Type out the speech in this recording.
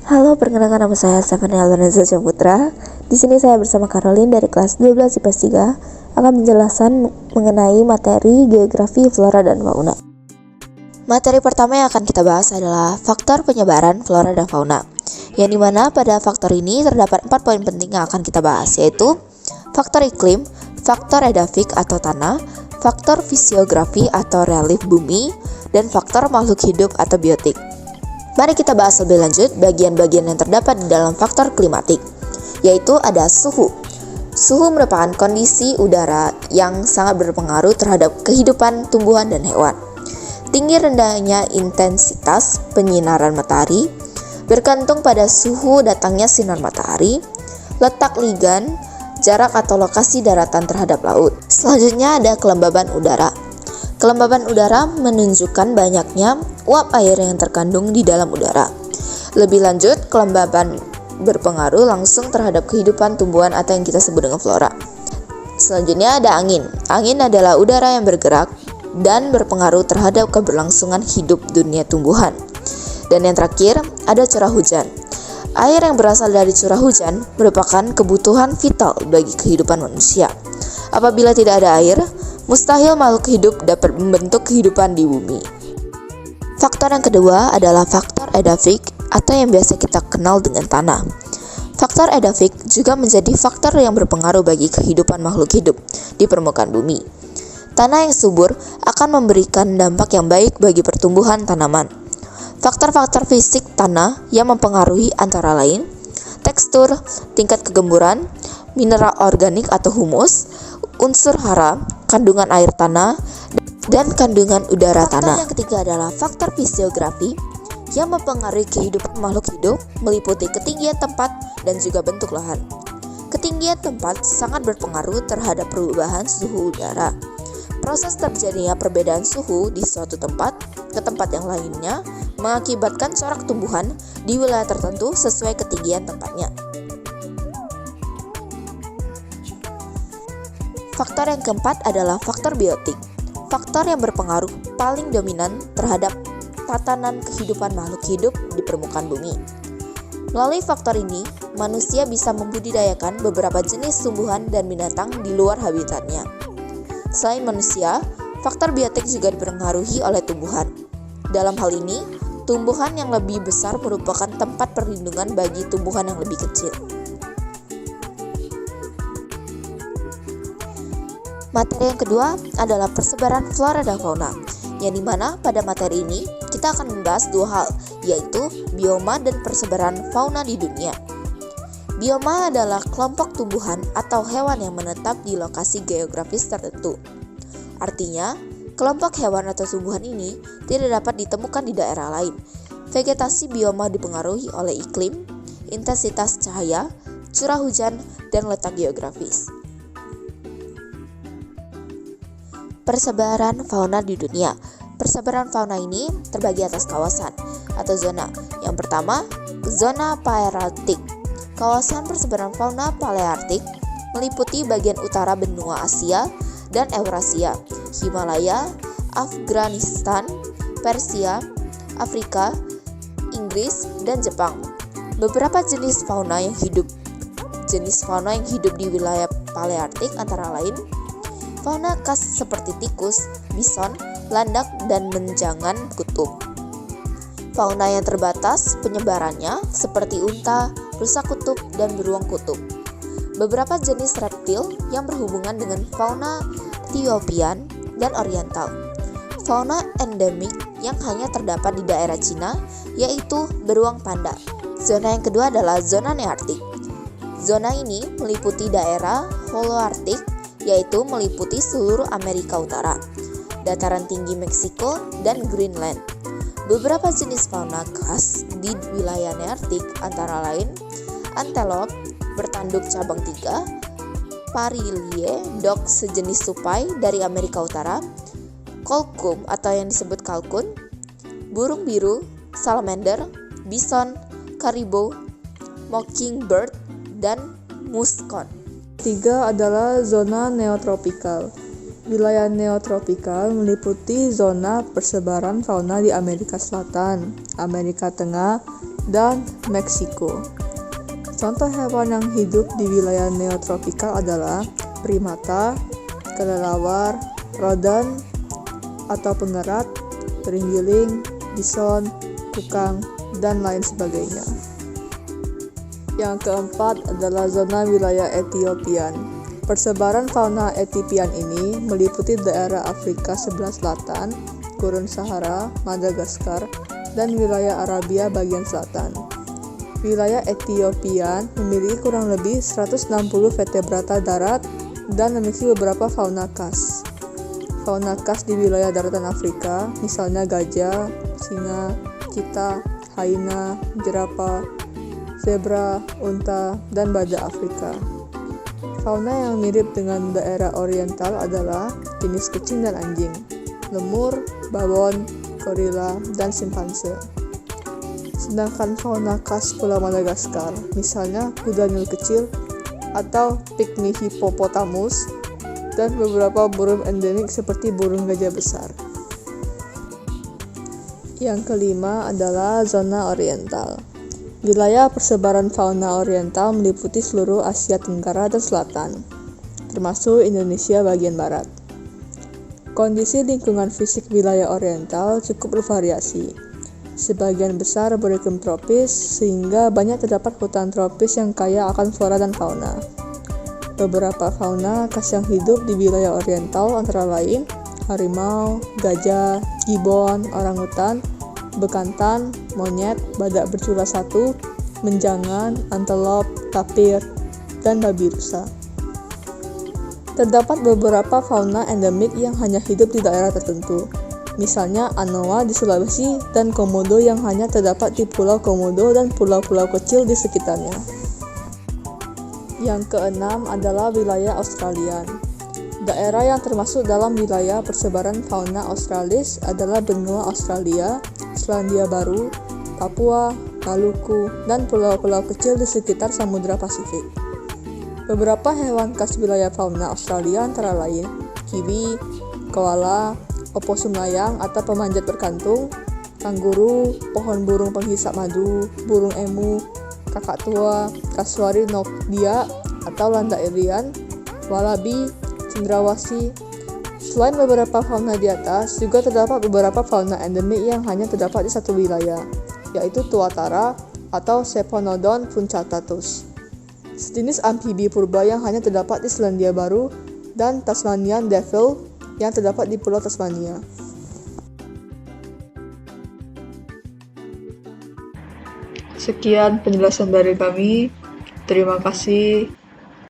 Halo, perkenalkan nama saya Stephanie Albanesa Putra. Di sini saya bersama Caroline dari kelas 12 IPS 3 akan menjelaskan mengenai materi geografi, flora, dan fauna. Materi pertama yang akan kita bahas adalah faktor penyebaran flora dan fauna, yang dimana pada faktor ini terdapat 4 poin penting yang akan kita bahas, yaitu faktor iklim, faktor edafik atau tanah, faktor fisiografi atau relief bumi, dan faktor makhluk hidup atau biotik. Mari kita bahas lebih lanjut bagian-bagian yang terdapat di dalam faktor klimatik, yaitu ada suhu. Suhu merupakan kondisi udara yang sangat berpengaruh terhadap kehidupan tumbuhan dan hewan. Tinggi rendahnya intensitas penyinaran matahari bergantung pada suhu datangnya sinar matahari, letak ligan, jarak atau lokasi daratan terhadap laut. Selanjutnya ada kelembaban udara. Kelembaban udara menunjukkan banyaknya uap air yang terkandung di dalam udara. Lebih lanjut, kelembaban berpengaruh langsung terhadap kehidupan tumbuhan atau yang kita sebut dengan flora. Selanjutnya ada angin. Angin adalah udara yang bergerak dan berpengaruh terhadap keberlangsungan hidup dunia tumbuhan. Dan yang terakhir, ada curah hujan. Air yang berasal dari curah hujan merupakan kebutuhan vital bagi kehidupan manusia. Apabila tidak ada air, mustahil makhluk hidup dapat membentuk kehidupan di bumi. Faktor yang kedua adalah faktor edafik atau yang biasa kita kenal dengan tanah. Faktor edafik juga menjadi faktor yang berpengaruh bagi kehidupan makhluk hidup di permukaan bumi. Tanah yang subur akan memberikan dampak yang baik bagi pertumbuhan tanaman. Faktor-faktor fisik tanah yang mempengaruhi antara lain tekstur, tingkat kegemburan, mineral organik atau humus, unsur hara, kandungan air tanah, dan kandungan udara tanah. Faktor yang ketiga adalah faktor fisiografi yang mempengaruhi kehidupan makhluk hidup, meliputi ketinggian tempat dan juga bentuk lahan. Ketinggian tempat sangat berpengaruh terhadap perubahan suhu udara. Proses terjadinya perbedaan suhu di suatu tempat ke tempat yang lainnya mengakibatkan corak tumbuhan di wilayah tertentu sesuai ketinggian tempatnya. Faktor yang keempat adalah faktor biotik. Faktor yang berpengaruh paling dominan terhadap tatanan kehidupan makhluk hidup di permukaan bumi. Melalui faktor ini, manusia bisa membudidayakan beberapa jenis tumbuhan dan binatang di luar habitatnya. Selain manusia, faktor biotik juga dipengaruhi oleh tumbuhan. Dalam hal ini, tumbuhan yang lebih besar merupakan tempat perlindungan bagi tumbuhan yang lebih kecil. Materi yang kedua adalah persebaran flora dan fauna, yang dimana pada materi ini kita akan membahas dua hal, yaitu bioma dan persebaran fauna di dunia. Bioma adalah kelompok tumbuhan atau hewan yang menetap di lokasi geografis tertentu. Artinya, kelompok hewan atau tumbuhan ini tidak dapat ditemukan di daerah lain. Vegetasi bioma dipengaruhi oleh iklim, intensitas cahaya, curah hujan, dan letak geografis. Persebaran fauna di dunia. Persebaran fauna ini terbagi atas kawasan atau zona. Yang pertama, zona Palearktik. Kawasan persebaran fauna Palearktik meliputi bagian utara benua Asia dan Eurasia, Himalaya, Afghanistan, Persia, Afrika, Inggris, dan Jepang. Beberapa jenis fauna yang hidup di wilayah Palearktik antara lain fauna khas seperti tikus, bison, landak, dan menjangan kutub. Fauna yang terbatas penyebarannya seperti unta, rusa kutub, dan beruang kutub. Beberapa jenis reptil yang berhubungan dengan fauna Ethiopian dan Oriental. Fauna endemik yang hanya terdapat di daerah Cina, yaitu beruang panda. Zona yang kedua adalah zona nearktik. Zona ini meliputi daerah Holoarktik, yaitu meliputi seluruh Amerika Utara, dataran tinggi Meksiko, dan Greenland. Beberapa jenis fauna khas di wilayah nearktik antara lain antelop bertanduk cabang 3, parilie, dog sejenis tupai dari Amerika Utara, kolkum atau yang disebut kalkun, burung biru, salamander, bison, caribou, mockingbird, dan muskon. Tiga adalah zona neotropikal. Wilayah neotropikal meliputi zona persebaran fauna di Amerika Selatan, Amerika Tengah, dan Meksiko. Contoh hewan yang hidup di wilayah neotropikal adalah primata, kelelawar, rodent atau pengerat, terenggiling, bison, kukang, dan lain sebagainya. Yang keempat adalah zona wilayah Etiopian. Persebaran fauna Etiopian ini meliputi daerah Afrika sebelah selatan, Gurun Sahara, Madagaskar, dan wilayah Arabia bagian selatan. Wilayah Etiopian memiliki kurang lebih 160 vertebrata darat dan memiliki beberapa fauna khas. Fauna khas di wilayah daratan Afrika, misalnya gajah, singa, cheetah, hyena, jerapah, zebra, unta, dan badak Afrika. Fauna yang mirip dengan daerah oriental adalah jenis kucing dan anjing, lemur, babon, gorila, dan simpanse. Sedangkan fauna khas Pulau Madagaskar, misalnya kuda nil kecil atau pygmy hippopotamus, dan beberapa burung endemik seperti burung gajah besar. Yang kelima adalah zona oriental. Wilayah persebaran fauna oriental meliputi seluruh Asia Tenggara dan Selatan, termasuk Indonesia bagian barat. Kondisi lingkungan fisik wilayah oriental cukup bervariasi. Sebagian besar beriklim tropis, sehingga banyak terdapat hutan tropis yang kaya akan flora dan fauna. Beberapa fauna khas yang hidup di wilayah oriental antara lain harimau, gajah, gibbon, orangutan, bekantan, monyet, badak bercula satu, menjangan, antelop, tapir, dan babi rusa. Terdapat beberapa fauna endemik yang hanya hidup di daerah tertentu, misalnya anoa di Sulawesi dan komodo yang hanya terdapat di Pulau Komodo dan pulau-pulau kecil di sekitarnya. Yang keenam adalah wilayah Australian. Daerah yang termasuk dalam wilayah persebaran fauna australis adalah benua Australia, Selandia Baru, Papua, Maluku, dan pulau-pulau kecil di sekitar Samudra Pasifik. Beberapa hewan khas wilayah fauna Australia antara lain kiwi, koala, oposum layang atau pemanjat berkantung, kanguru, pohon burung penghisap madu, burung emu, kakak tua, kasuari nokbia atau landak irian, walabi, cendrawasih. Selain beberapa fauna di atas, juga terdapat beberapa fauna endemik yang hanya terdapat di satu wilayah, yaitu tuatara atau Sephnodon punctatus, sejenis amfibi purba yang hanya terdapat di Selandia Baru, dan Tasmanian devil yang terdapat di Pulau Tasmania. Sekian penjelasan dari kami. Terima kasih.